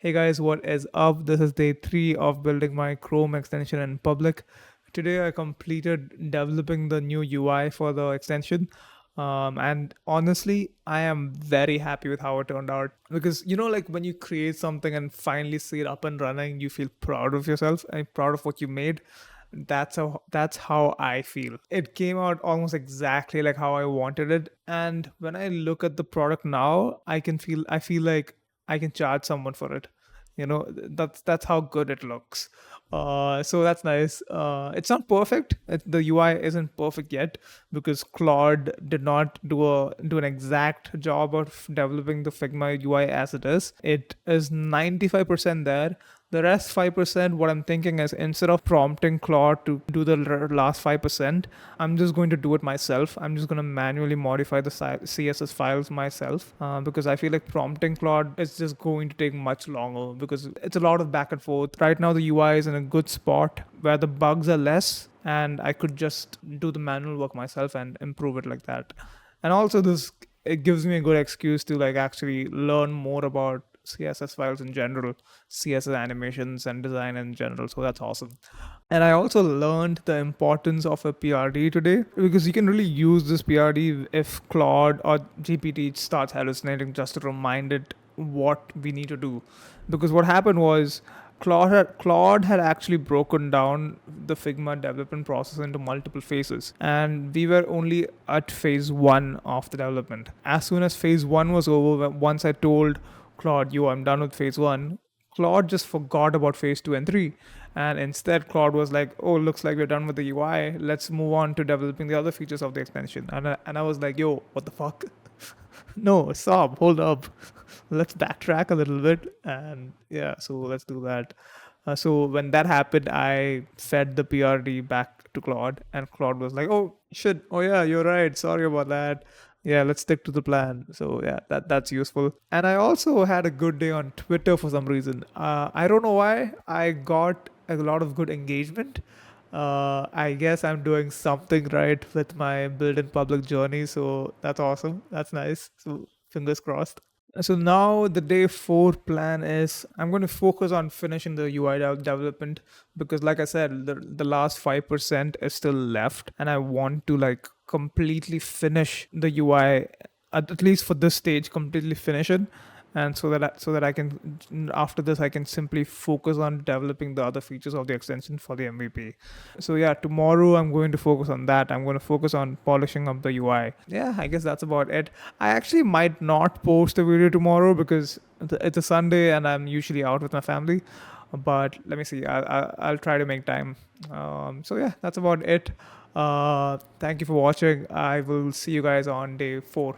Hey guys, what is up? This is day 3 of building my Chrome extension in public. Today I completed developing the new UI for the extension. And honestly, I am very happy with how it turned out because like when you create something and finally see it up and running, you feel proud of yourself and proud of what you made. That's how I feel. It came out almost exactly like how I wanted it. And when I look at the product now, I feel like I can charge someone for it. That's how good it looks. So that's nice. It's not perfect. The UI isn't perfect yet because Claude did not do an exact job of developing the Figma UI as it is. It is 95% there. The rest 5%, what I'm thinking is instead of prompting Claude to do the last 5%, I'm just going to do it myself. I'm just going to manually modify the CSS files myself because I feel like prompting Claude is just going to take much longer because it's a lot of back and forth. Right now, the UI is in a good spot where the bugs are less, and I could just do the manual work myself and improve it like that. And also, it gives me a good excuse to like actually learn more about CSS files in general, CSS animations and design in general. So that's awesome. And I also learned the importance of a PRD today because you can really use this PRD if Claude or GPT starts hallucinating just to remind it what we need to do. Because what happened was Claude had actually broken down the Figma development process into multiple phases, and we were only at phase one of the development. As soon as phase one was over, once I told Claude, "Yo, I'm done with phase one," Claude just forgot about phase two and three. And instead, Claude was like, "Oh, looks like we're done with the UI. Let's move on to developing the other features of the extension." And I was like, "Yo, what the fuck? No, stop, hold up. Let's backtrack a little bit." And yeah, so let's do that. So when that happened, I fed the PRD back to Claude, and Claude was like, "Oh shit, oh yeah, you're right. Sorry about that. Yeah, let's stick to the plan." So yeah, that's useful. And I also had a good day on Twitter for some reason. I don't know why. I got a lot of good engagement. I guess I'm doing something right with my build in public journey, so that's awesome. That's nice. So fingers crossed. So now the day 4 plan is I'm going to focus on finishing the UI development because like I said, the last 5% is still left and I want to like completely finish the UI at least for this stage, completely finish it. And so that I can, after this I can simply focus on developing the other features of the extension for the MVP. So yeah, tomorrow I'm going to focus on that. I'm going to focus on polishing up the UI. Yeah, I guess that's about it. I actually might not post a video tomorrow because it's a Sunday and I'm usually out with my family. But let me see. I'll try to make time. So yeah, that's about it. Thank you for watching. I will see you guys on day 4.